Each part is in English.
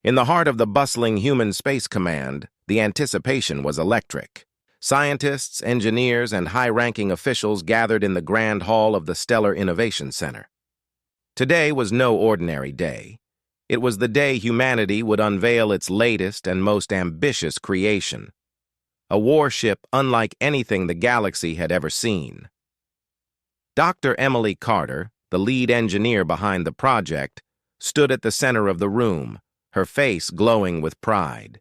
In the heart of the bustling human space command, the anticipation was electric. Scientists, engineers, and high-ranking officials gathered in the grand hall of the Stellar Innovation Center. Today was no ordinary day. It was the day humanity would unveil its latest and most ambitious creation, a warship unlike anything the galaxy had ever seen. Dr. Emily Carter, the lead engineer behind the project, stood at the center of the room, her face glowing with pride.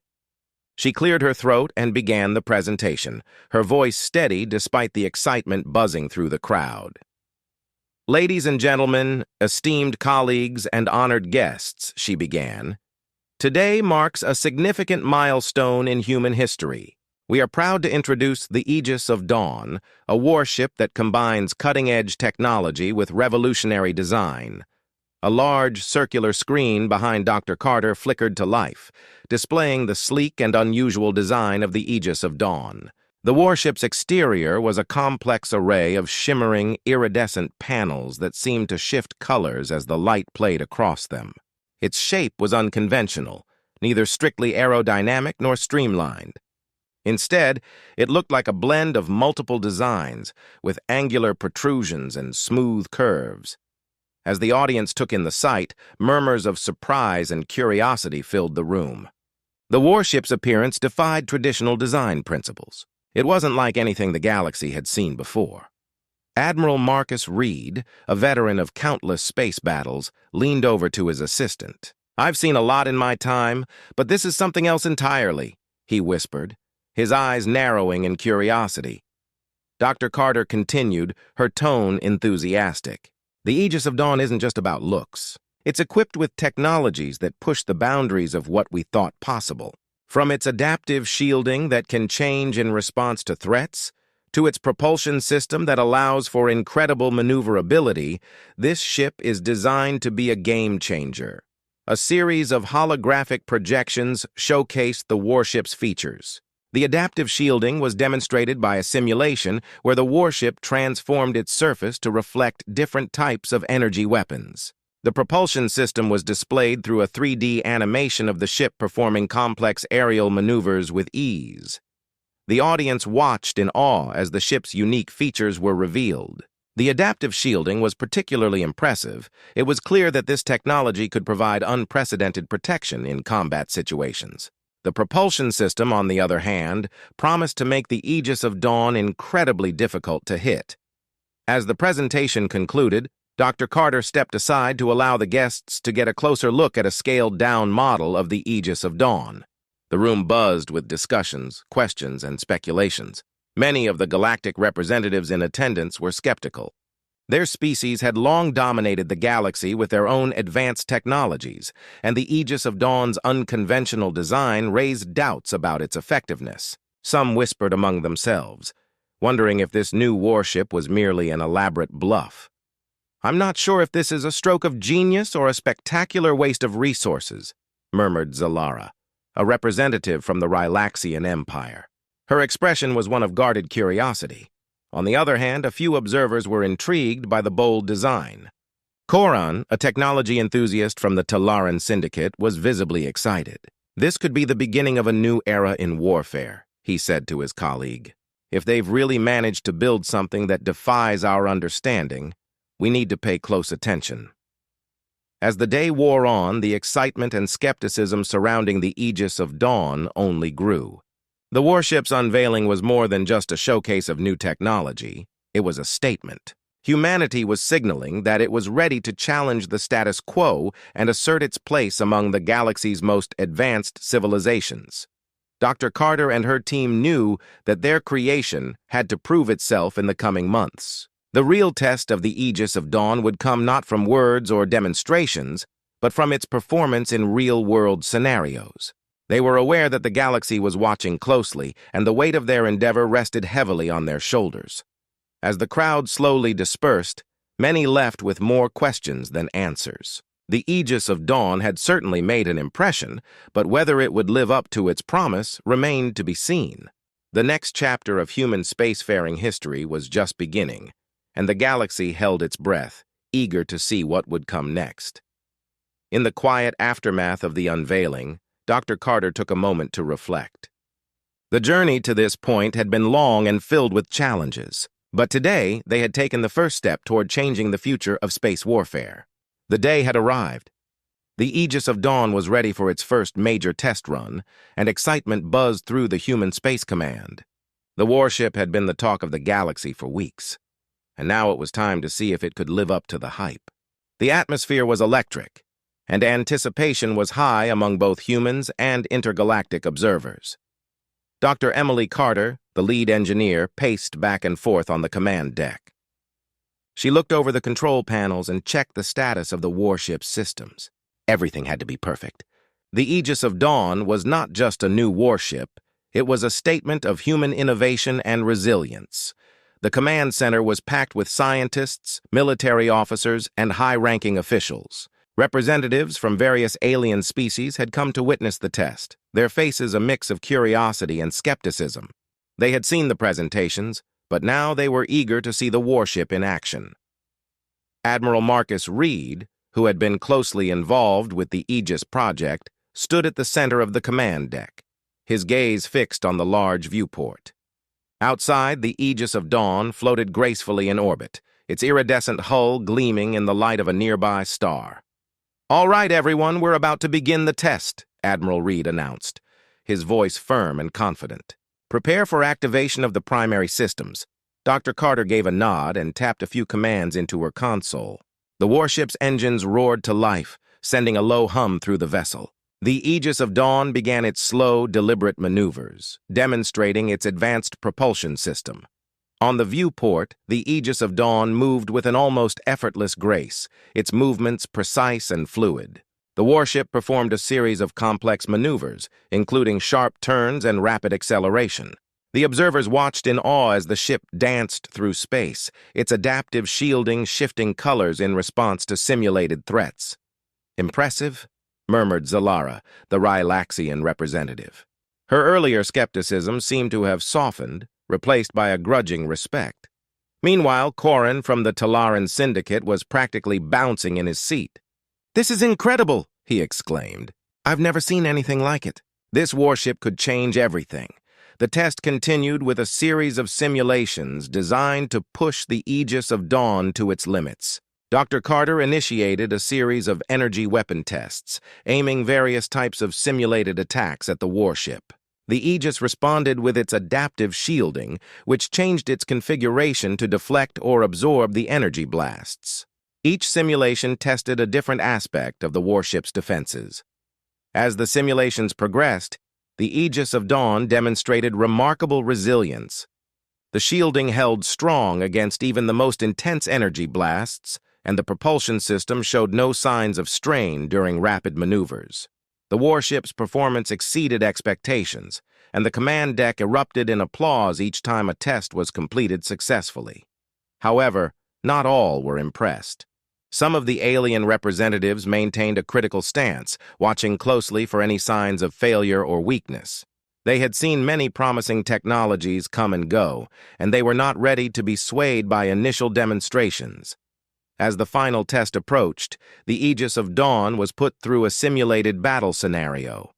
She cleared her throat and began the presentation, her voice steady despite the excitement buzzing through the crowd. "Ladies and gentlemen, esteemed colleagues and honored guests," she began, "today marks a significant milestone in human history. We are proud to introduce the Aegis of Dawn, a warship that combines cutting-edge technology with revolutionary design." A large, circular screen behind Dr. Carter flickered to life, displaying the sleek and unusual design of the Aegis of Dawn. The warship's exterior was a complex array of shimmering, iridescent panels that seemed to shift colors as the light played across them. Its shape was unconventional, neither strictly aerodynamic nor streamlined. Instead, it looked like a blend of multiple designs, with angular protrusions and smooth curves. As the audience took in the sight, murmurs of surprise and curiosity filled the room. The warship's appearance defied traditional design principles. It wasn't like anything the galaxy had seen before. Admiral Marcus Reed, a veteran of countless space battles, leaned over to his assistant. "I've seen a lot in my time, but this is something else entirely," he whispered, his eyes narrowing in curiosity. Dr. Carter continued, her tone enthusiastic. "The Aegis of Dawn isn't just about looks. It's equipped with technologies that push the boundaries of what we thought possible. From its adaptive shielding that can change in response to threats, to its propulsion system that allows for incredible maneuverability, this ship is designed to be a game-changer." A series of holographic projections showcased the warship's features. The adaptive shielding was demonstrated by a simulation where the warship transformed its surface to reflect different types of energy weapons. The propulsion system was displayed through a 3D animation of the ship performing complex aerial maneuvers with ease. The audience watched in awe as the ship's unique features were revealed. The adaptive shielding was particularly impressive. It was clear that this technology could provide unprecedented protection in combat situations. The propulsion system, on the other hand, promised to make the Aegis of Dawn incredibly difficult to hit. As the presentation concluded, Dr. Carter stepped aside to allow the guests to get a closer look at a scaled-down model of the Aegis of Dawn. The room buzzed with discussions, questions, and speculations. Many of the galactic representatives in attendance were skeptical. Their species had long dominated the galaxy with their own advanced technologies, and the Aegis of Dawn's unconventional design raised doubts about its effectiveness. Some whispered among themselves, wondering if this new warship was merely an elaborate bluff. "I'm not sure if this is a stroke of genius or a spectacular waste of resources," murmured Zalara, a representative from the Rylaxian Empire. Her expression was one of guarded curiosity. On the other hand, a few observers were intrigued by the bold design. Koran, a technology enthusiast from the Talaran Syndicate, was visibly excited. "This could be the beginning of a new era in warfare," he said to his colleague. "If they've really managed to build something that defies our understanding, we need to pay close attention." As the day wore on, the excitement and skepticism surrounding the Aegis of Dawn only grew. The warship's unveiling was more than just a showcase of new technology. It was a statement. Humanity was signaling that it was ready to challenge the status quo and assert its place among the galaxy's most advanced civilizations. Dr. Carter and her team knew that their creation had to prove itself in the coming months. The real test of the Aegis of Dawn would come not from words or demonstrations, but from its performance in real-world scenarios. They were aware that the galaxy was watching closely, and the weight of their endeavor rested heavily on their shoulders. As the crowd slowly dispersed, many left with more questions than answers. The Aegis of Dawn had certainly made an impression, but whether it would live up to its promise remained to be seen. The next chapter of human spacefaring history was just beginning, and the galaxy held its breath, eager to see what would come next. In the quiet aftermath of the unveiling, Dr. Carter took a moment to reflect. The journey to this point had been long and filled with challenges, but today they had taken the first step toward changing the future of space warfare. The day had arrived. The Aegis of Dawn was ready for its first major test run, and excitement buzzed through the human space command. The warship had been the talk of the galaxy for weeks, and now it was time to see if it could live up to the hype. The atmosphere was electric, and anticipation was high among both humans and intergalactic observers. Dr. Emily Carter, the lead engineer, paced back and forth on the command deck. She looked over the control panels and checked the status of the warship's systems. Everything had to be perfect. The Aegis of Dawn was not just a new warship, it was a statement of human innovation and resilience. The command center was packed with scientists, military officers, and high-ranking officials. Representatives from various alien species had come to witness the test, their faces a mix of curiosity and skepticism. They had seen the presentations, but now they were eager to see the warship in action. Admiral Marcus Reed, who had been closely involved with the Aegis project, stood at the center of the command deck, his gaze fixed on the large viewport. Outside, the Aegis of Dawn floated gracefully in orbit, its iridescent hull gleaming in the light of a nearby star. "All right, everyone, we're about to begin the test," Admiral Reed announced, his voice firm and confident. "Prepare for activation of the primary systems." Dr. Carter gave a nod and tapped a few commands into her console. The warship's engines roared to life, sending a low hum through the vessel. The Aegis of Dawn began its slow, deliberate maneuvers, demonstrating its advanced propulsion system. On the viewport, the Aegis of Dawn moved with an almost effortless grace, its movements precise and fluid. The warship performed a series of complex maneuvers, including sharp turns and rapid acceleration. The observers watched in awe as the ship danced through space, its adaptive shielding shifting colors in response to simulated threats. "Impressive," murmured Zalara, the Rylaxian representative. Her earlier skepticism seemed to have softened, replaced by a grudging respect. Meanwhile, Corin from the Talaran Syndicate was practically bouncing in his seat. "This is incredible," he exclaimed. "I've never seen anything like it. This warship could change everything." The test continued with a series of simulations designed to push the Aegis of Dawn to its limits. Dr. Carter initiated a series of energy weapon tests, aiming various types of simulated attacks at the warship. The Aegis responded with its adaptive shielding, which changed its configuration to deflect or absorb the energy blasts. Each simulation tested a different aspect of the warship's defenses. As the simulations progressed, the Aegis of Dawn demonstrated remarkable resilience. The shielding held strong against even the most intense energy blasts, and the propulsion system showed no signs of strain during rapid maneuvers. The warship's performance exceeded expectations, and the command deck erupted in applause each time a test was completed successfully. However, not all were impressed. Some of the alien representatives maintained a critical stance, watching closely for any signs of failure or weakness. They had seen many promising technologies come and go, and they were not ready to be swayed by initial demonstrations. As the final test approached, the Aegis of Dawn was put through a simulated battle scenario.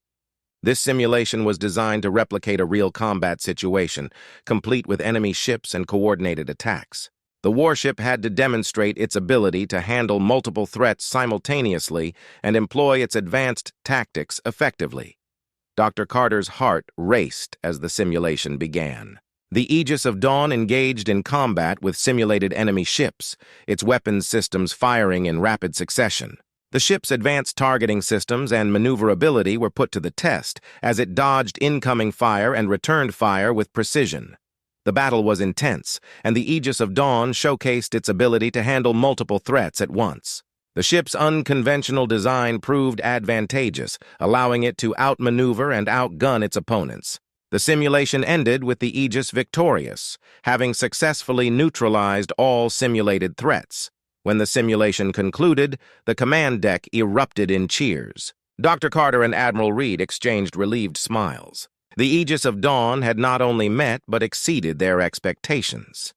This simulation was designed to replicate a real combat situation, complete with enemy ships and coordinated attacks. The warship had to demonstrate its ability to handle multiple threats simultaneously and employ its advanced tactics effectively. Dr. Carter's heart raced as the simulation began. The Aegis of Dawn engaged in combat with simulated enemy ships, its weapons systems firing in rapid succession. The ship's advanced targeting systems and maneuverability were put to the test as it dodged incoming fire and returned fire with precision. The battle was intense, and the Aegis of Dawn showcased its ability to handle multiple threats at once. The ship's unconventional design proved advantageous, allowing it to outmaneuver and outgun its opponents. The simulation ended with the Aegis victorious, having successfully neutralized all simulated threats. When the simulation concluded, the command deck erupted in cheers. Dr. Carter and Admiral Reed exchanged relieved smiles. The Aegis of Dawn had not only met but exceeded their expectations.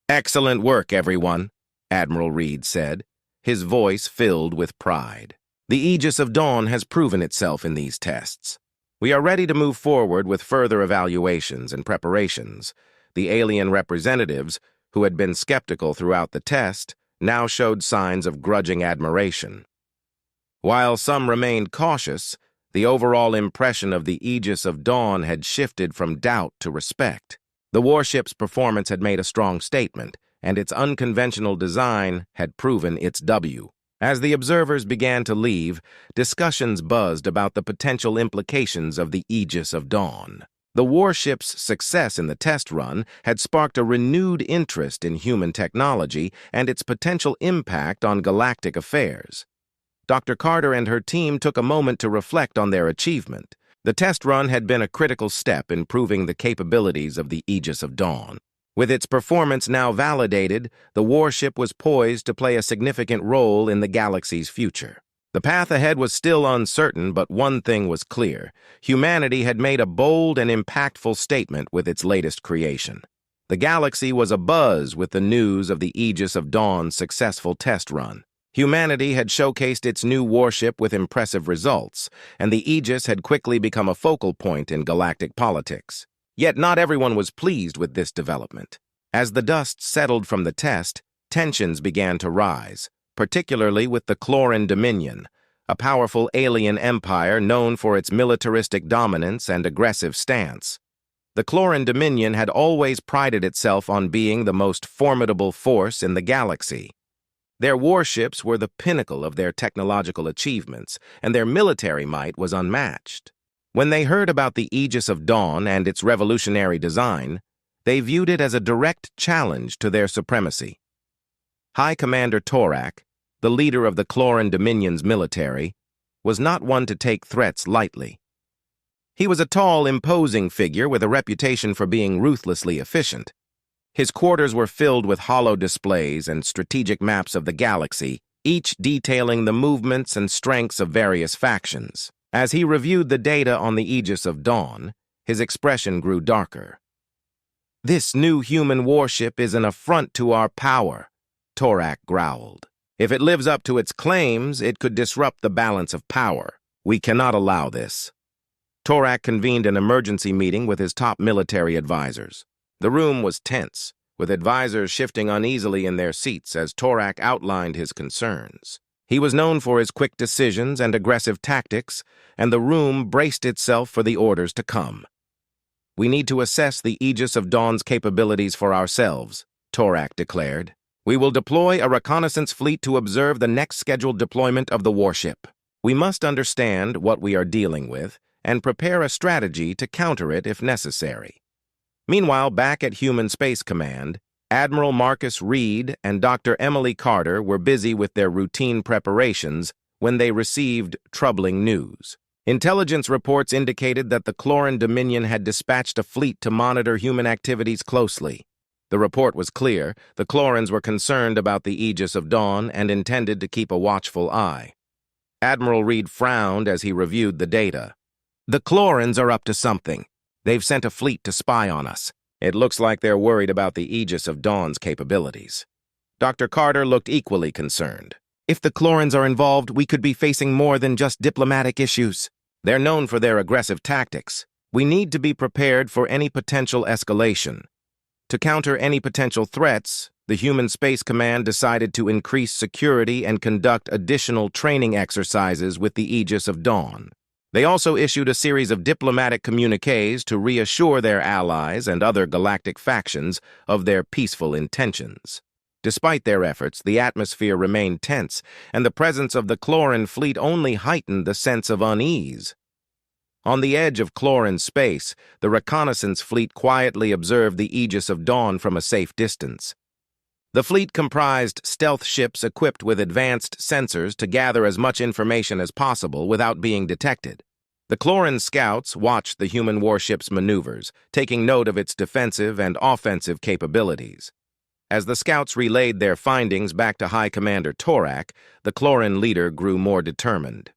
"Excellent work, everyone," Admiral Reed said, his voice filled with pride. The Aegis of Dawn has proven itself in these tests. We are ready to move forward with further evaluations and preparations. The alien representatives, who had been skeptical throughout the test, now showed signs of grudging admiration. While some remained cautious, the overall impression of the Aegis of Dawn had shifted from doubt to respect. The warship's performance had made a strong statement, and its unconventional design had proven its W. As the observers began to leave, discussions buzzed about the potential implications of the Aegis of Dawn. The warship's success in the test run had sparked a renewed interest in human technology and its potential impact on galactic affairs. Dr. Carter and her team took a moment to reflect on their achievement. The test run had been a critical step in proving the capabilities of the Aegis of Dawn. With its performance now validated, the warship was poised to play a significant role in the galaxy's future. The path ahead was still uncertain, but one thing was clear. Humanity had made a bold and impactful statement with its latest creation. The galaxy was abuzz with the news of the Aegis of Dawn's successful test run. Humanity had showcased its new warship with impressive results, and the Aegis had quickly become a focal point in galactic politics. Yet not everyone was pleased with this development. As the dust settled from the test, tensions began to rise, particularly with the Cloran Dominion, a powerful alien empire known for its militaristic dominance and aggressive stance. The Cloran Dominion had always prided itself on being the most formidable force in the galaxy. Their warships were the pinnacle of their technological achievements, and their military might was unmatched. When they heard about the Aegis of Dawn and its revolutionary design, they viewed it as a direct challenge to their supremacy. High Commander Torak, the leader of the Cloran Dominion's military, was not one to take threats lightly. He was a tall, imposing figure with a reputation for being ruthlessly efficient. His quarters were filled with hollow displays and strategic maps of the galaxy, each detailing the movements and strengths of various factions. As he reviewed the data on the Aegis of Dawn, his expression grew darker. "This new human warship is an affront to our power," Torak growled. "If it lives up to its claims, it could disrupt the balance of power. We cannot allow this." Torak convened an emergency meeting with his top military advisors. The room was tense, with advisors shifting uneasily in their seats as Torak outlined his concerns. He was known for his quick decisions and aggressive tactics, and the room braced itself for the orders to come. "We need to assess the Aegis of Dawn's capabilities for ourselves," Torak declared. "We will deploy a reconnaissance fleet to observe the next scheduled deployment of the warship. We must understand what we are dealing with and prepare a strategy to counter it if necessary." Meanwhile, back at Human Space Command, Admiral Marcus Reed and Dr. Emily Carter were busy with their routine preparations when they received troubling news. Intelligence reports indicated that the Cloran Dominion had dispatched a fleet to monitor human activities closely. The report was clear. The Clorans were concerned about the Aegis of Dawn and intended to keep a watchful eye. Admiral Reed frowned as he reviewed the data. "The Clorans are up to something. They've sent a fleet to spy on us. It looks like they're worried about the Aegis of Dawn's capabilities." Dr. Carter looked equally concerned. "If the Clorans are involved, we could be facing more than just diplomatic issues. They're known for their aggressive tactics. We need to be prepared for any potential escalation. To counter any potential threats, the Human Space Command decided to increase security and conduct additional training exercises with the Aegis of Dawn. They also issued a series of diplomatic communiques to reassure their allies and other galactic factions of their peaceful intentions. Despite their efforts, the atmosphere remained tense, and the presence of the Cloran fleet only heightened the sense of unease. On the edge of Cloran space, the reconnaissance fleet quietly observed the Aegis of Dawn from a safe distance. The fleet comprised stealth ships equipped with advanced sensors to gather as much information as possible without being detected. The Cloran scouts watched the human warship's maneuvers, taking note of its defensive and offensive capabilities. As the scouts relayed their findings back to High Commander Torak, the Cloran leader grew more determined.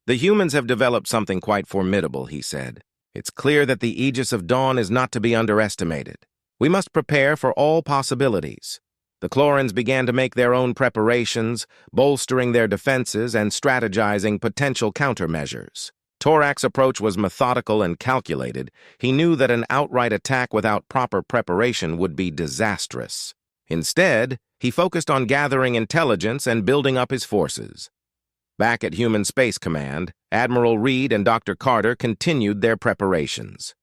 "The humans have developed something quite formidable," he said. "It's clear that the Aegis of Dawn is not to be underestimated. We must prepare for all possibilities. The Chlorins began to make their own preparations, bolstering their defenses and strategizing potential countermeasures. Torak's approach was methodical and calculated. He knew that an outright attack without proper preparation would be disastrous. Instead, he focused on gathering intelligence and building up his forces. Back at Human Space Command, Admiral Reed and Dr. Carter continued their preparations.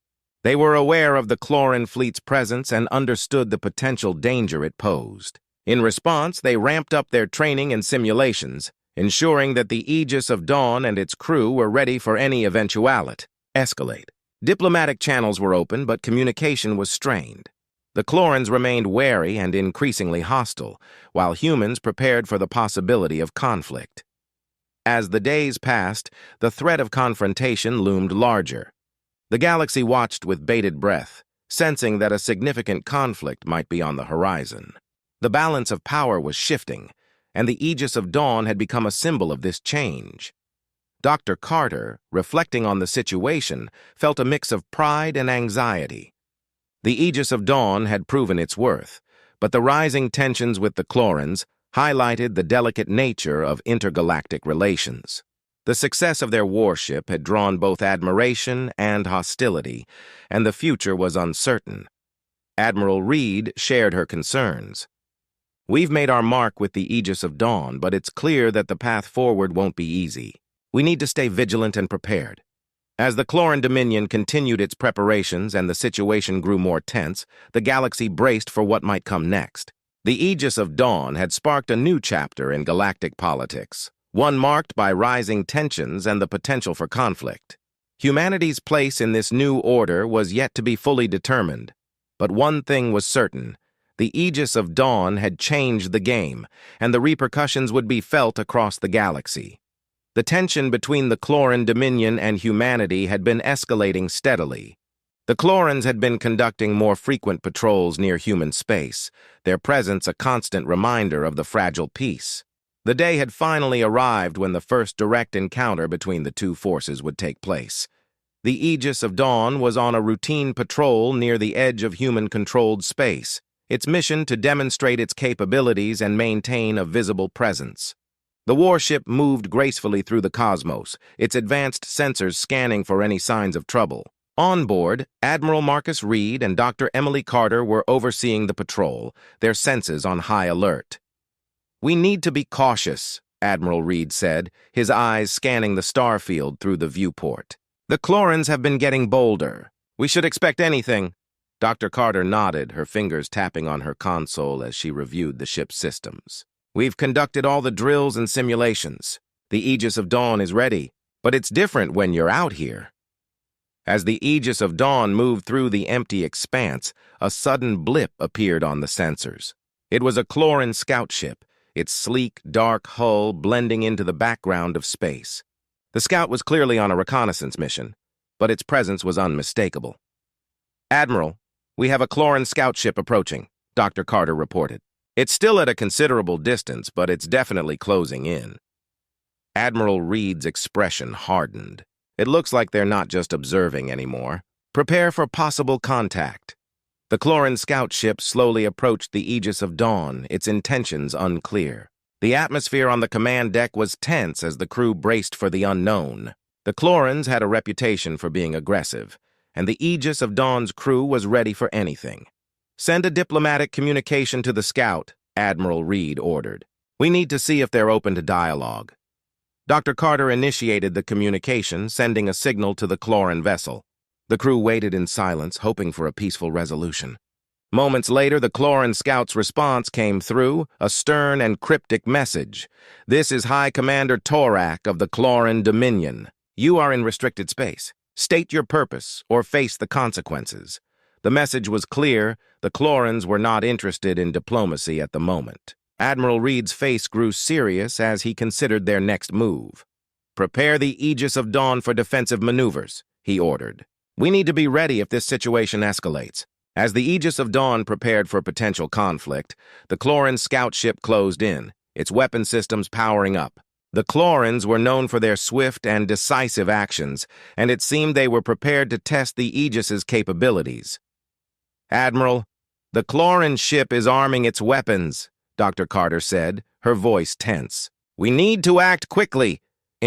They were aware of the Chlorin fleet's presence and understood the potential danger it posed. In response, they ramped up their training and simulations, ensuring that the Aegis of Dawn and its crew were ready for any eventuality. Escalate. Diplomatic channels were open, but communication was strained. The Chlorins remained wary and increasingly hostile, while humans prepared for the possibility of conflict. As the days passed, the threat of confrontation loomed larger. The galaxy watched with bated breath, sensing that a significant conflict might be on the horizon. The balance of power was shifting, and the Aegis of Dawn had become a symbol of this change. Dr. Carter, reflecting on the situation, felt a mix of pride and anxiety. The Aegis of Dawn had proven its worth, but the rising tensions with the Chlorins highlighted the delicate nature of intergalactic relations. The success of their warship had drawn both admiration and hostility, and the future was uncertain. Admiral Reed shared her concerns. "We've made our mark with the Aegis of Dawn, but it's clear that the path forward won't be easy. We need to stay vigilant and prepared." As the Chlorin Dominion continued its preparations and the situation grew more tense, the galaxy braced for what might come next. The Aegis of Dawn had sparked a new chapter in galactic politics, one marked by rising tensions and the potential for conflict. Humanity's place in this new order was yet to be fully determined, but one thing was certain: the Aegis of Dawn had changed the game, and the repercussions would be felt across the galaxy. The tension between the Chlorin Dominion and humanity had been escalating steadily. The Chlorins had been conducting more frequent patrols near human space, their presence a constant reminder of the fragile peace. The day had finally arrived when the first direct encounter between the two forces would take place. The Aegis of Dawn was on a routine patrol near the edge of human-controlled space, its mission to demonstrate its capabilities and maintain a visible presence. The warship moved gracefully through the cosmos, its advanced sensors scanning for any signs of trouble. On board, Admiral Marcus Reed and Dr. Emily Carter were overseeing the patrol, their senses on high alert. "We need to be cautious," Admiral Reed said, his eyes scanning the star field through the viewport. "The Chlorins have been getting bolder. We should expect anything." Dr. Carter nodded, her fingers tapping on her console as she reviewed the ship's systems. "We've conducted all the drills and simulations. The Aegis of Dawn is ready, but it's different when you're out here." As the Aegis of Dawn moved through the empty expanse, a sudden blip appeared on the sensors. It was a Chlorin scout ship, its sleek, dark hull blending into the background of space. The scout was clearly on a reconnaissance mission, but its presence was unmistakable. "Admiral, we have a Chlorin scout ship approaching," Dr. Carter reported. "It's still at a considerable distance, but it's definitely closing in." Admiral Reed's expression hardened. "It looks like they're not just observing anymore. Prepare for possible contact." The Chlorin scout ship slowly approached the Aegis of Dawn, its intentions unclear. The atmosphere on the command deck was tense as the crew braced for the unknown. The Chlorins had a reputation for being aggressive, and the Aegis of Dawn's crew was ready for anything. "Send a diplomatic communication to the scout," Admiral Reed ordered. "We need to see if they're open to dialogue." Dr. Carter initiated the communication, sending a signal to the Chlorin vessel. The crew waited in silence, hoping for a peaceful resolution. Moments later, the Chlorin scout's response came through, a stern and cryptic message. "This is High Commander Torak of the Chlorin Dominion. You are in restricted space. State your purpose or face the consequences." The message was clear: the Chlorins were not interested in diplomacy at the moment. Admiral Reed's face grew serious as he considered their next move. "Prepare the Aegis of Dawn for defensive maneuvers," he ordered. "We need to be ready if this situation escalates." As the Aegis of Dawn prepared for potential conflict, the Chlorin scout ship closed in, its weapon systems powering up. The Chlorins were known for their swift and decisive actions, and it seemed they were prepared to test the Aegis's capabilities. "Admiral, the Chlorin ship is arming its weapons," Dr. Carter said, her voice tense. "We need to act quickly.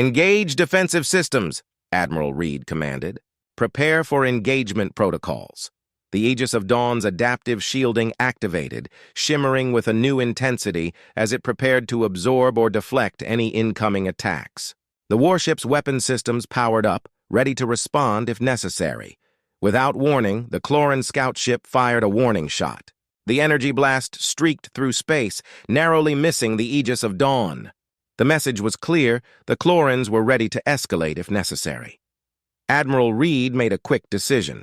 Engage defensive systems," Admiral Reed commanded. "Prepare for engagement protocols." The Aegis of Dawn's adaptive shielding activated, shimmering with a new intensity as it prepared to absorb or deflect any incoming attacks. The warship's weapon systems powered up, ready to respond if necessary. Without warning, the Cloran scout ship fired a warning shot. The energy blast streaked through space, narrowly missing the Aegis of Dawn. The message was clear: the Clorans were ready to escalate if necessary. Admiral Reed made a quick decision.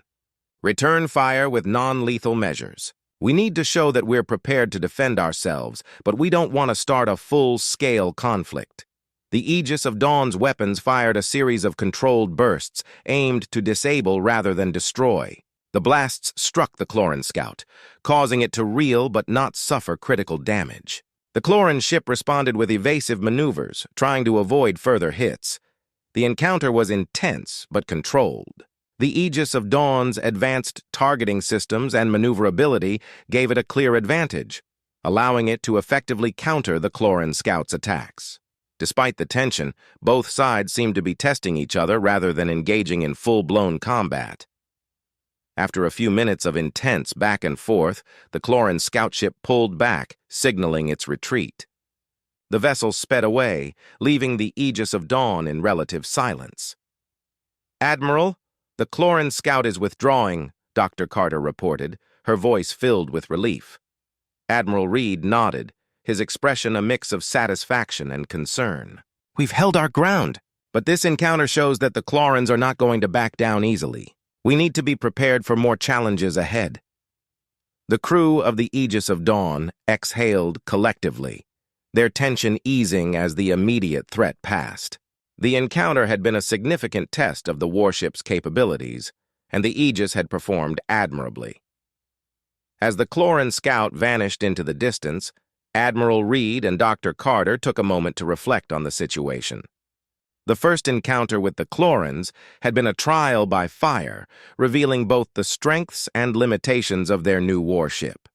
Return fire with non-lethal measures. We need to show that we're prepared to defend ourselves, but we don't want to start a full-scale conflict. The Aegis of Dawn's weapons fired a series of controlled bursts, aimed to disable rather than destroy. The blasts struck the Cloran scout, causing it to reel but not suffer critical damage. The Cloran ship responded with evasive maneuvers, trying to avoid further hits. The encounter was intense but controlled. The Aegis of Dawn's advanced targeting systems and maneuverability gave it a clear advantage, allowing it to effectively counter the Cloran scout's attacks. Despite the tension, both sides seemed to be testing each other rather than engaging in full-blown combat. After a few minutes of intense back and forth, the Cloran scout ship pulled back, signaling its retreat. The vessel sped away, leaving the Aegis of Dawn in relative silence. "Admiral, the Cloran scout is withdrawing," Dr. Carter reported, her voice filled with relief. Admiral Reed nodded, his expression a mix of satisfaction and concern. "We've held our ground, but this encounter shows that the Clorans are not going to back down easily. We need to be prepared for more challenges ahead." The crew of the Aegis of Dawn exhaled collectively, their tension easing as the immediate threat passed. The encounter had been a significant test of the warship's capabilities, and the Aegis had performed admirably. As the Cloran scout vanished into the distance, Admiral Reed and Dr. Carter took a moment to reflect on the situation. The first encounter with the Clorans had been a trial by fire, revealing both the strengths and limitations of their new warship.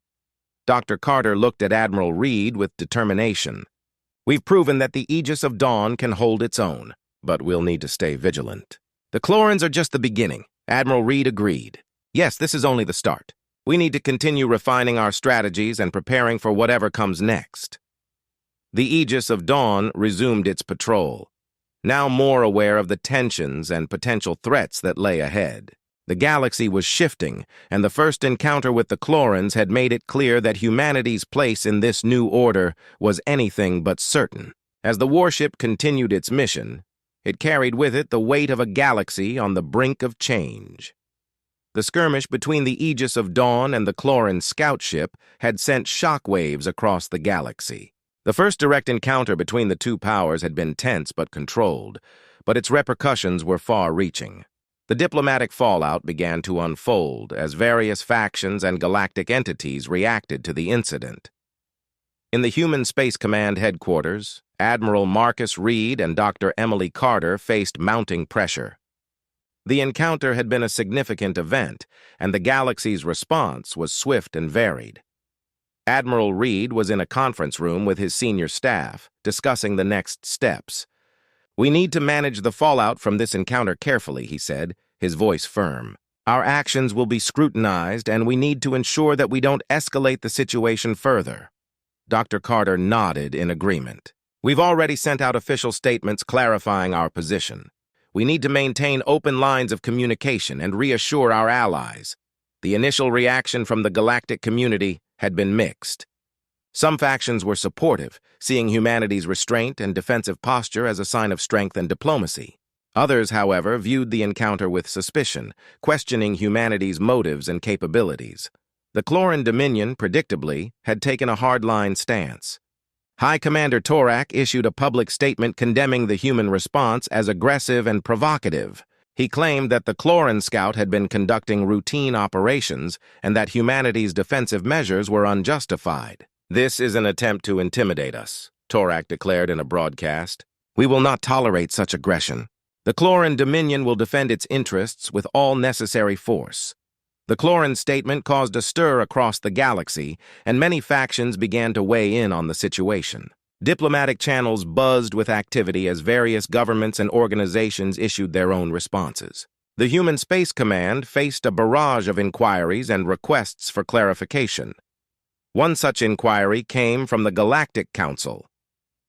Dr. Carter looked at Admiral Reed with determination. "We've proven that the Aegis of Dawn can hold its own, but we'll need to stay vigilant." "The Clorans are just the beginning," Admiral Reed agreed. "Yes, this is only the start. We need to continue refining our strategies and preparing for whatever comes next." The Aegis of Dawn resumed its patrol, now more aware of the tensions and potential threats that lay ahead. The galaxy was shifting, and the first encounter with the Clorans had made it clear that humanity's place in this new order was anything but certain. As the warship continued its mission, it carried with it the weight of a galaxy on the brink of change. The skirmish between the Aegis of Dawn and the Cloran scout ship had sent shockwaves across the galaxy. The first direct encounter between the two powers had been tense but controlled, but its repercussions were far-reaching. The diplomatic fallout began to unfold as various factions and galactic entities reacted to the incident. In the Human Space Command headquarters, Admiral Marcus Reed and Dr. Emily Carter faced mounting pressure. The encounter had been a significant event, and the galaxy's response was swift and varied. Admiral Reed was in a conference room with his senior staff, discussing the next steps. "We need to manage the fallout from this encounter carefully," he said, his voice firm. "Our actions will be scrutinized, and we need to ensure that we don't escalate the situation further." Dr. Carter nodded in agreement. "We've already sent out official statements clarifying our position. We need to maintain open lines of communication and reassure our allies." The initial reaction from the galactic community had been mixed. Some factions were supportive, seeing humanity's restraint and defensive posture as a sign of strength and diplomacy. Others, however, viewed the encounter with suspicion, questioning humanity's motives and capabilities. The Cloran Dominion, predictably, had taken a hardline stance. High Commander Torak issued a public statement condemning the human response as aggressive and provocative. He claimed that the Cloran scout had been conducting routine operations and that humanity's defensive measures were unjustified. "This is an attempt to intimidate us," Torak declared in a broadcast. "We will not tolerate such aggression. The Cloran Dominion will defend its interests with all necessary force." The Cloran statement caused a stir across the galaxy, and many factions began to weigh in on the situation. Diplomatic channels buzzed with activity as various governments and organizations issued their own responses. The Human Space Command faced a barrage of inquiries and requests for clarification. One such inquiry came from the Galactic Council,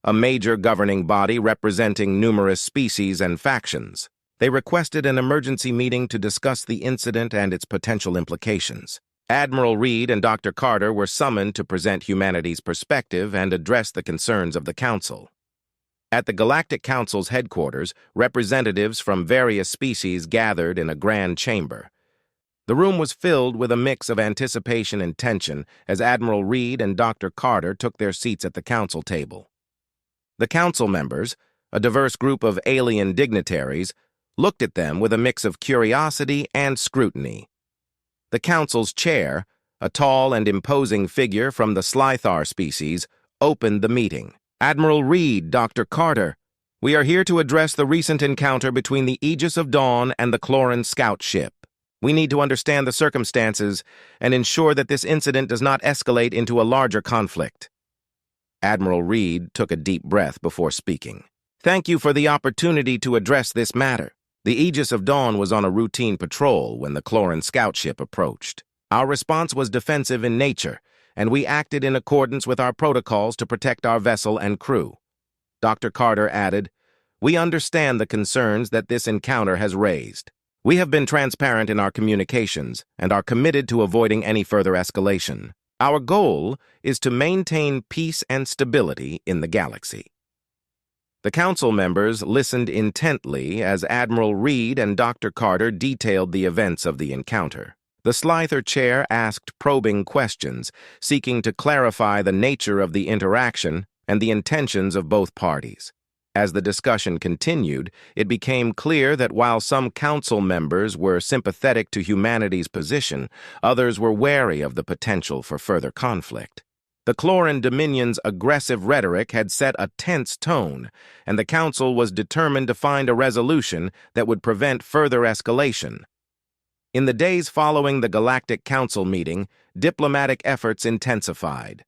a major governing body representing numerous species and factions. They requested an emergency meeting to discuss the incident and its potential implications. Admiral Reed and Dr. Carter were summoned to present humanity's perspective and address the concerns of the Council. At the Galactic Council's headquarters, representatives from various species gathered in a grand chamber. The room was filled with a mix of anticipation and tension as Admiral Reed and Dr. Carter took their seats at the council table. The council members, a diverse group of alien dignitaries, looked at them with a mix of curiosity and scrutiny. The council's chair, a tall and imposing figure from the Slithar species, opened the meeting. Admiral Reed, Dr. Carter, we are here to address the recent encounter between the Aegis of Dawn and the Cloran scout ship. We need to understand the circumstances and ensure that this incident does not escalate into a larger conflict. Admiral Reed took a deep breath before speaking. Thank you for the opportunity to address this matter. The Aegis of Dawn was on a routine patrol when the Cloran scout ship approached. Our response was defensive in nature, and we acted in accordance with our protocols to protect our vessel and crew. Dr. Carter added, we understand the concerns that this encounter has raised. We have been transparent in our communications and are committed to avoiding any further escalation. Our goal is to maintain peace and stability in the galaxy. The council members listened intently as Admiral Reed and Dr. Carter detailed the events of the encounter. The Slither chair asked probing questions, seeking to clarify the nature of the interaction and the intentions of both parties. As the discussion continued, it became clear that while some council members were sympathetic to humanity's position, others were wary of the potential for further conflict. The Cloran Dominion's aggressive rhetoric had set a tense tone, and the Council was determined to find a resolution that would prevent further escalation. In the days following the Galactic Council meeting, diplomatic efforts intensified.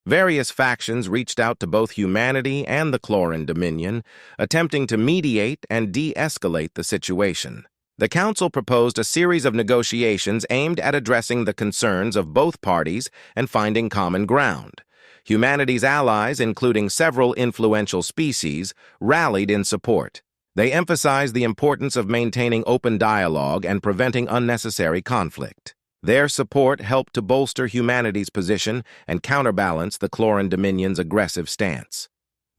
Various factions reached out to both humanity and the Cloran Dominion, attempting to mediate and de-escalate the situation. The Council proposed a series of negotiations aimed at addressing the concerns of both parties and finding common ground. Humanity's allies, including several influential species, rallied in support. They emphasized the importance of maintaining open dialogue and preventing unnecessary conflict. Their support helped to bolster humanity's position and counterbalance the Cloran Dominion's aggressive stance.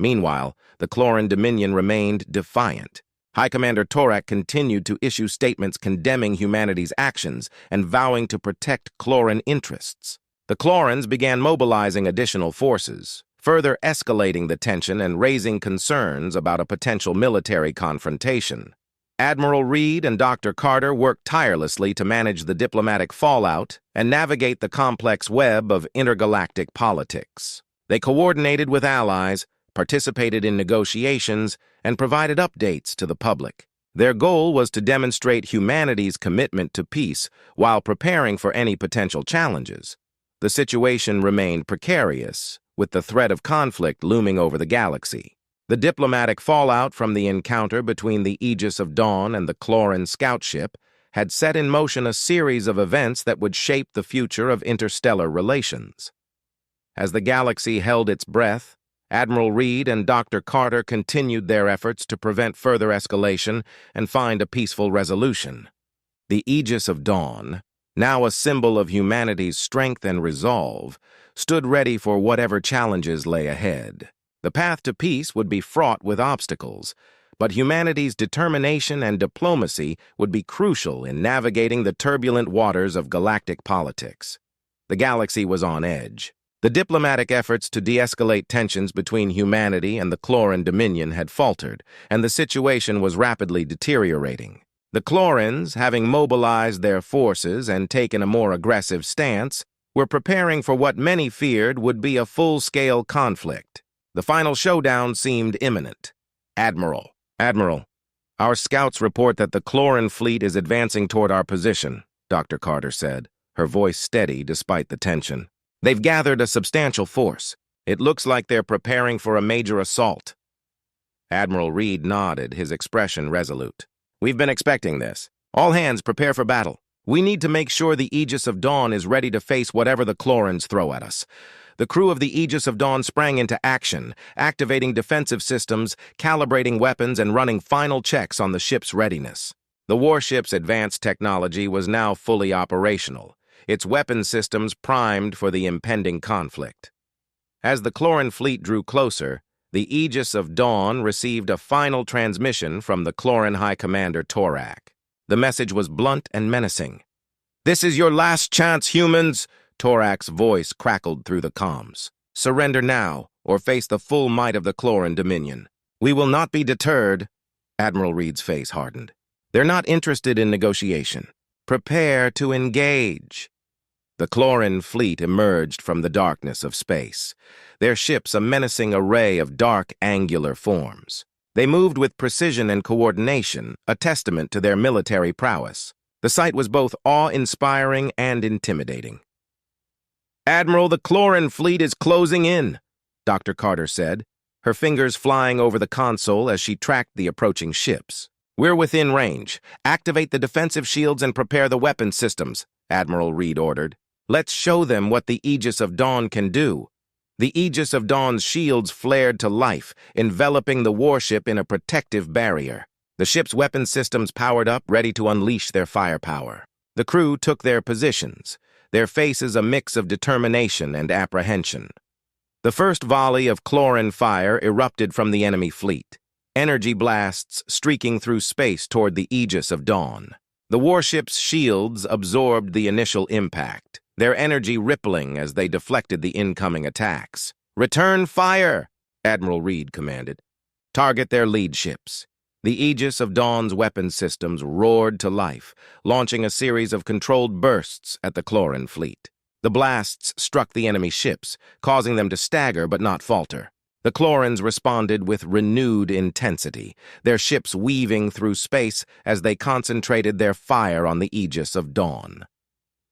Meanwhile, the Cloran Dominion remained defiant. High Commander Torak continued to issue statements condemning humanity's actions and vowing to protect Cloran interests. The Clorans began mobilizing additional forces, further escalating the tension and raising concerns about a potential military confrontation. Admiral Reed and Dr. Carter worked tirelessly to manage the diplomatic fallout and navigate the complex web of intergalactic politics. They coordinated with allies, participated in negotiations, and provided updates to the public. Their goal was to demonstrate humanity's commitment to peace while preparing for any potential challenges. The situation remained precarious, with the threat of conflict looming over the galaxy. The diplomatic fallout from the encounter between the Aegis of Dawn and the Cloran scout ship had set in motion a series of events that would shape the future of interstellar relations. As the galaxy held its breath, Admiral Reed and Dr. Carter continued their efforts to prevent further escalation and find a peaceful resolution. The Aegis of Dawn, now a symbol of humanity's strength and resolve, stood ready for whatever challenges lay ahead. The path to peace would be fraught with obstacles, but humanity's determination and diplomacy would be crucial in navigating the turbulent waters of galactic politics. The galaxy was on edge. The diplomatic efforts to de-escalate tensions between humanity and the Cloran Dominion had faltered, and the situation was rapidly deteriorating. The Clorans, having mobilized their forces and taken a more aggressive stance, were preparing for what many feared would be a full-scale conflict. The final showdown seemed imminent. Admiral, our scouts report that the Cloran fleet is advancing toward our position. Dr. Carter said, her voice steady despite the tension. "They've gathered a substantial force. It looks like they're preparing for a major assault." Admiral Reed nodded, his expression resolute. "We've been expecting this. All hands prepare for battle. We need to make sure the Aegis of Dawn is ready to face whatever the Chlorins throw at us." The crew of the Aegis of Dawn sprang into action, activating defensive systems, calibrating weapons, and running final checks on the ship's readiness. The warship's advanced technology was now fully operational, its weapon systems primed for the impending conflict. As the Chlorin fleet drew closer, the Aegis of Dawn received a final transmission from the Chlorin High Commander Torak. The message was blunt and menacing. "This is your last chance, humans!" Torak's voice crackled through the comms. "Surrender now, or face the full might of the Chlorin Dominion." "We will not be deterred." Admiral Reed's face hardened. "They're not interested in negotiation. Prepare to engage." The Chlorin fleet emerged from the darkness of space, their ships a menacing array of dark, angular forms. They moved with precision and coordination, a testament to their military prowess. The sight was both awe-inspiring and intimidating. "Admiral, the Chlorin fleet is closing in," Dr. Carter said, her fingers flying over the console as she tracked the approaching ships. "We're within range. Activate the defensive shields and prepare the weapon systems," Admiral Reed ordered. "Let's show them what the Aegis of Dawn can do." The Aegis of Dawn's shields flared to life, enveloping the warship in a protective barrier. The ship's weapon systems powered up, ready to unleash their firepower. The crew took their positions, their faces a mix of determination and apprehension. The first volley of Chlorin fire erupted from the enemy fleet, energy blasts streaking through space toward the Aegis of Dawn. The warship's shields absorbed the initial impact, their energy rippling as they deflected the incoming attacks. "Return fire!" Admiral Reed commanded. "Target their lead ships." The Aegis of Dawn's weapon systems roared to life, launching a series of controlled bursts at the Chlorin fleet. The blasts struck the enemy ships, causing them to stagger but not falter. The Chlorins responded with renewed intensity, their ships weaving through space as they concentrated their fire on the Aegis of Dawn.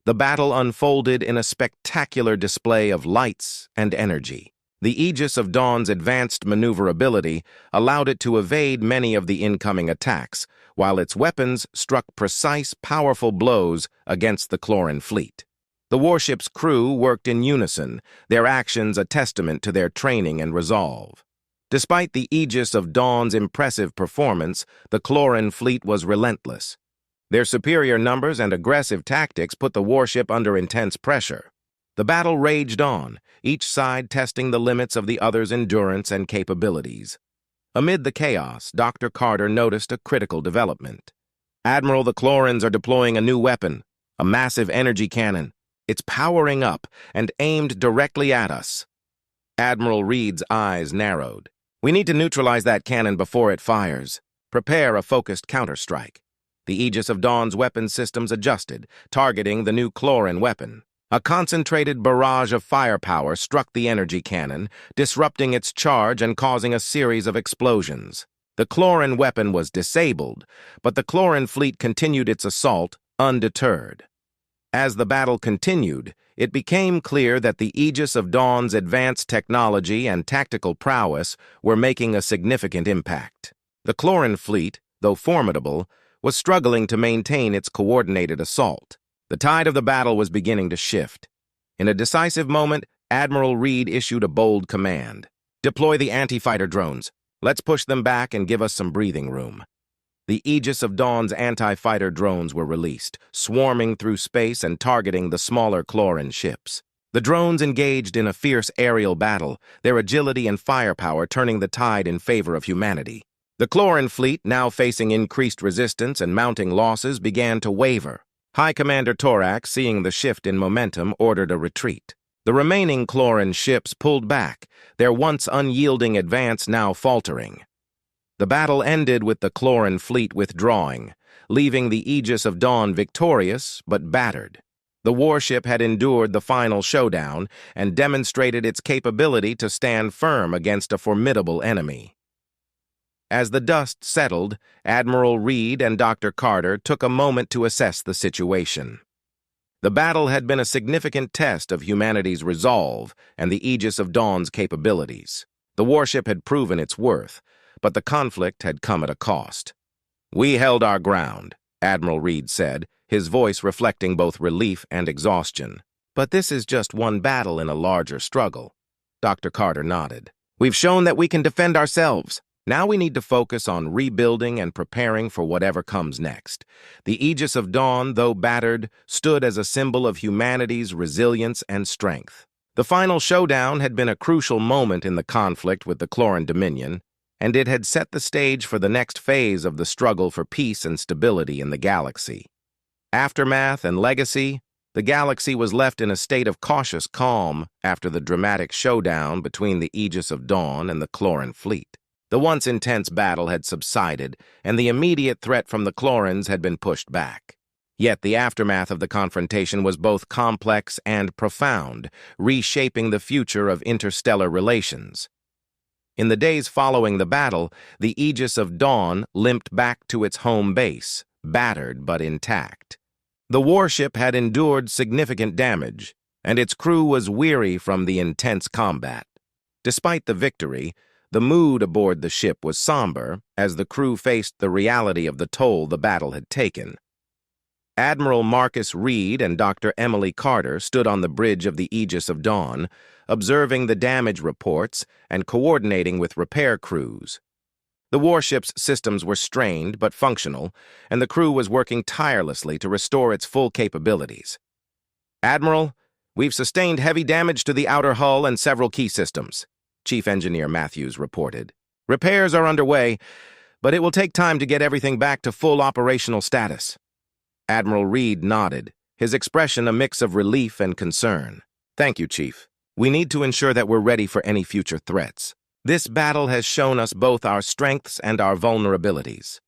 The battle unfolded in a spectacular display of lights and energy. The Aegis of Dawn's advanced maneuverability allowed it to evade many of the incoming attacks, while its weapons struck precise, powerful blows against the Chlorin fleet. The warship's crew worked in unison, their actions a testament to their training and resolve. Despite the Aegis of Dawn's impressive performance, the Chlorin fleet was relentless. Their superior numbers and aggressive tactics put the warship under intense pressure. The battle raged on, each side testing the limits of the other's endurance and capabilities. Amid the chaos, Dr. Carter noticed a critical development. "Admiral, the Chlorins are deploying a new weapon, a massive energy cannon. It's powering up and aimed directly at us." Admiral Reed's eyes narrowed. "We need to neutralize that cannon before it fires. Prepare a focused counterstrike." The Aegis of Dawn's weapon systems adjusted, targeting the new Chlorin weapon. A concentrated barrage of firepower struck the energy cannon, disrupting its charge and causing a series of explosions. The Chlorin weapon was disabled, but the Chlorin fleet continued its assault, undeterred. As the battle continued, it became clear that the Aegis of Dawn's advanced technology and tactical prowess were making a significant impact. The Chlorin fleet, though formidable, was struggling to maintain its coordinated assault. The tide of the battle was beginning to shift. In a decisive moment, Admiral Reed issued a bold command. "Deploy the anti-fighter drones. Let's push them back and give us some breathing room." The Aegis of Dawn's anti-fighter drones were released, swarming through space and targeting the smaller Chlorin ships. The drones engaged in a fierce aerial battle, their agility and firepower turning the tide in favor of humanity. The Chlorin fleet, now facing increased resistance and mounting losses, began to waver. High Commander Torak, seeing the shift in momentum, ordered a retreat. The remaining Chlorin ships pulled back, their once unyielding advance now faltering. The battle ended with the Chlorin fleet withdrawing, leaving the Aegis of Dawn victorious but battered. The warship had endured the final showdown and demonstrated its capability to stand firm against a formidable enemy. As the dust settled, Admiral Reed and Dr. Carter took a moment to assess the situation. The battle had been a significant test of humanity's resolve and the Aegis of Dawn's capabilities. The warship had proven its worth, but the conflict had come at a cost. "We held our ground," Admiral Reed said, his voice reflecting both relief and exhaustion. "But this is just one battle in a larger struggle." Dr. Carter nodded. "We've shown that we can defend ourselves. Now we need to focus on rebuilding and preparing for whatever comes next." The Aegis of Dawn, though battered, stood as a symbol of humanity's resilience and strength. The final showdown had been a crucial moment in the conflict with the Cloran Dominion, and it had set the stage for the next phase of the struggle for peace and stability in the galaxy. Aftermath and legacy, the galaxy was left in a state of cautious calm after the dramatic showdown between the Aegis of Dawn and the Cloran fleet. The once intense battle had subsided, and the immediate threat from the Clorans had been pushed back. Yet the aftermath of the confrontation was both complex and profound, reshaping the future of interstellar relations. In the days following the battle, the Aegis of Dawn limped back to its home base, battered but intact. The warship had endured significant damage, and its crew was weary from the intense combat. Despite the victory, the mood aboard the ship was somber as the crew faced the reality of the toll the battle had taken. Admiral Marcus Reed and Dr. Emily Carter stood on the bridge of the Aegis of Dawn, observing the damage reports and coordinating with repair crews. The warship's systems were strained but functional, and the crew was working tirelessly to restore its full capabilities. "Admiral, we've sustained heavy damage to the outer hull and several key systems," Chief Engineer Matthews reported. "Repairs are underway, but it will take time to get everything back to full operational status." Admiral Reed nodded, his expression a mix of relief and concern. "Thank you, Chief. We need to ensure that we're ready for any future threats. This battle has shown us both our strengths and our vulnerabilities."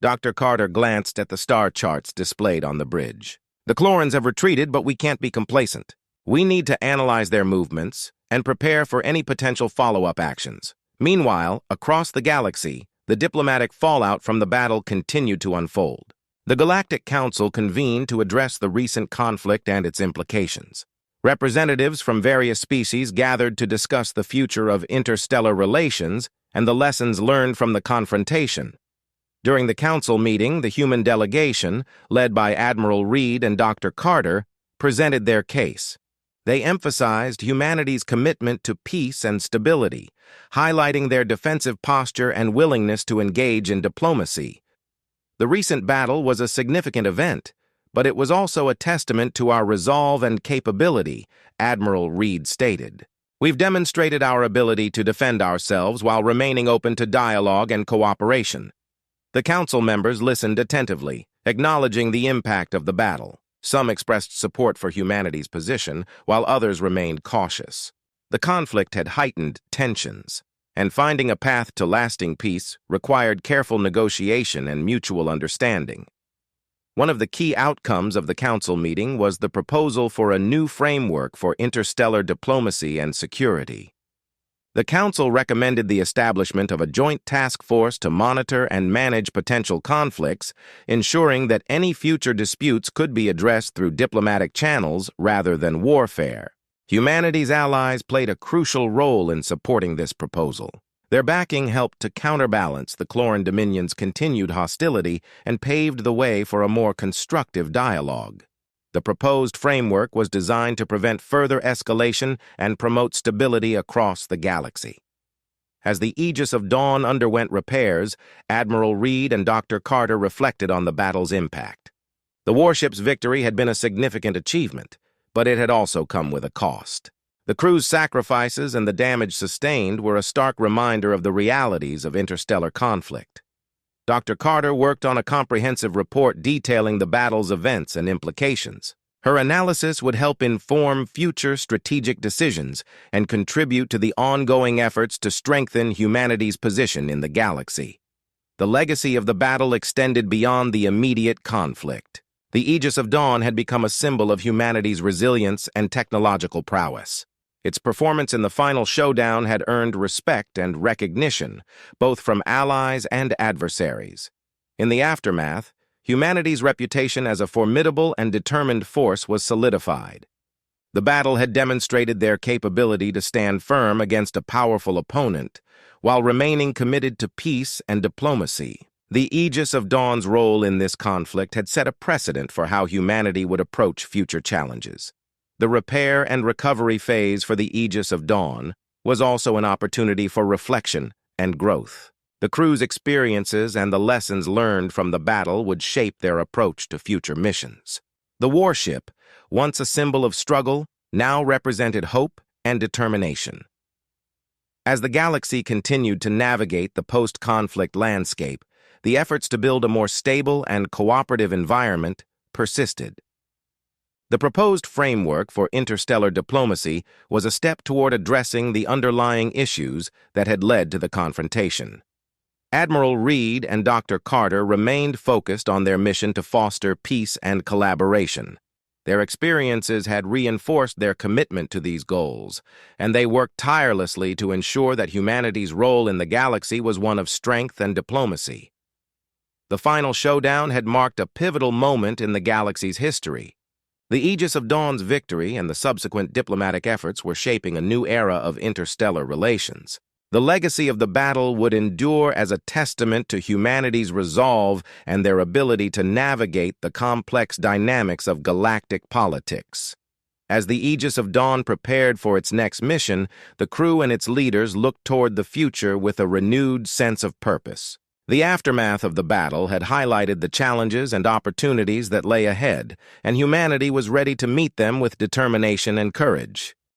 Dr. Carter glanced at the star charts displayed on the bridge. "The Clorans have retreated, but we can't be complacent. We need to analyze their movements and prepare for any potential follow-up actions." Meanwhile, across the galaxy, the diplomatic fallout from the battle continued to unfold. The Galactic Council convened to address the recent conflict and its implications. Representatives from various species gathered to discuss the future of interstellar relations and the lessons learned from the confrontation. During the council meeting, the human delegation, led by Admiral Reed and Dr. Carter, presented their case. They emphasized humanity's commitment to peace and stability, highlighting their defensive posture and willingness to engage in diplomacy. The recent battle was a significant event, but it was also a testament to our resolve and capability, Admiral Reed stated. "We've demonstrated our ability to defend ourselves while remaining open to dialogue and cooperation." The council members listened attentively, acknowledging the impact of the battle. Some expressed support for humanity's position, while others remained cautious. The conflict had heightened tensions, and finding a path to lasting peace required careful negotiation and mutual understanding. One of the key outcomes of the council meeting was the proposal for a new framework for interstellar diplomacy and security. The council recommended the establishment of a joint task force to monitor and manage potential conflicts, ensuring that any future disputes could be addressed through diplomatic channels rather than warfare. Humanity's allies played a crucial role in supporting this proposal. Their backing helped to counterbalance the Cloran Dominion's continued hostility and paved the way for a more constructive dialogue. The proposed framework was designed to prevent further escalation and promote stability across the galaxy. As the Aegis of Dawn underwent repairs, Admiral Reed and Dr. Carter reflected on the battle's impact. The warship's victory had been a significant achievement, but it had also come with a cost. The crew's sacrifices and the damage sustained were a stark reminder of the realities of interstellar conflict. Dr. Carter worked on a comprehensive report detailing the battle's events and implications. Her analysis would help inform future strategic decisions and contribute to the ongoing efforts to strengthen humanity's position in the galaxy. The legacy of the battle extended beyond the immediate conflict. The Aegis of Dawn had become a symbol of humanity's resilience and technological prowess. Its performance in the final showdown had earned respect and recognition, both from allies and adversaries. In the aftermath, humanity's reputation as a formidable and determined force was solidified. The battle had demonstrated their capability to stand firm against a powerful opponent, while remaining committed to peace and diplomacy. The Aegis of Dawn's role in this conflict had set a precedent for how humanity would approach future challenges. The repair and recovery phase for the Aegis of Dawn was also an opportunity for reflection and growth. The crew's experiences and the lessons learned from the battle would shape their approach to future missions. The warship, once a symbol of struggle, now represented hope and determination. As the galaxy continued to navigate the post-conflict landscape, the efforts to build a more stable and cooperative environment persisted. The proposed framework for interstellar diplomacy was a step toward addressing the underlying issues that had led to the confrontation. Admiral Reed and Dr. Carter remained focused on their mission to foster peace and collaboration. Their experiences had reinforced their commitment to these goals, and they worked tirelessly to ensure that humanity's role in the galaxy was one of strength and diplomacy. The final showdown had marked a pivotal moment in the galaxy's history. The Aegis of Dawn's victory and the subsequent diplomatic efforts were shaping a new era of interstellar relations. The legacy of the battle would endure as a testament to humanity's resolve and their ability to navigate the complex dynamics of galactic politics. As the Aegis of Dawn prepared for its next mission, the crew and its leaders looked toward the future with a renewed sense of purpose. The aftermath of the battle had highlighted the challenges and opportunities that lay ahead, and humanity was ready to meet them with determination and courage.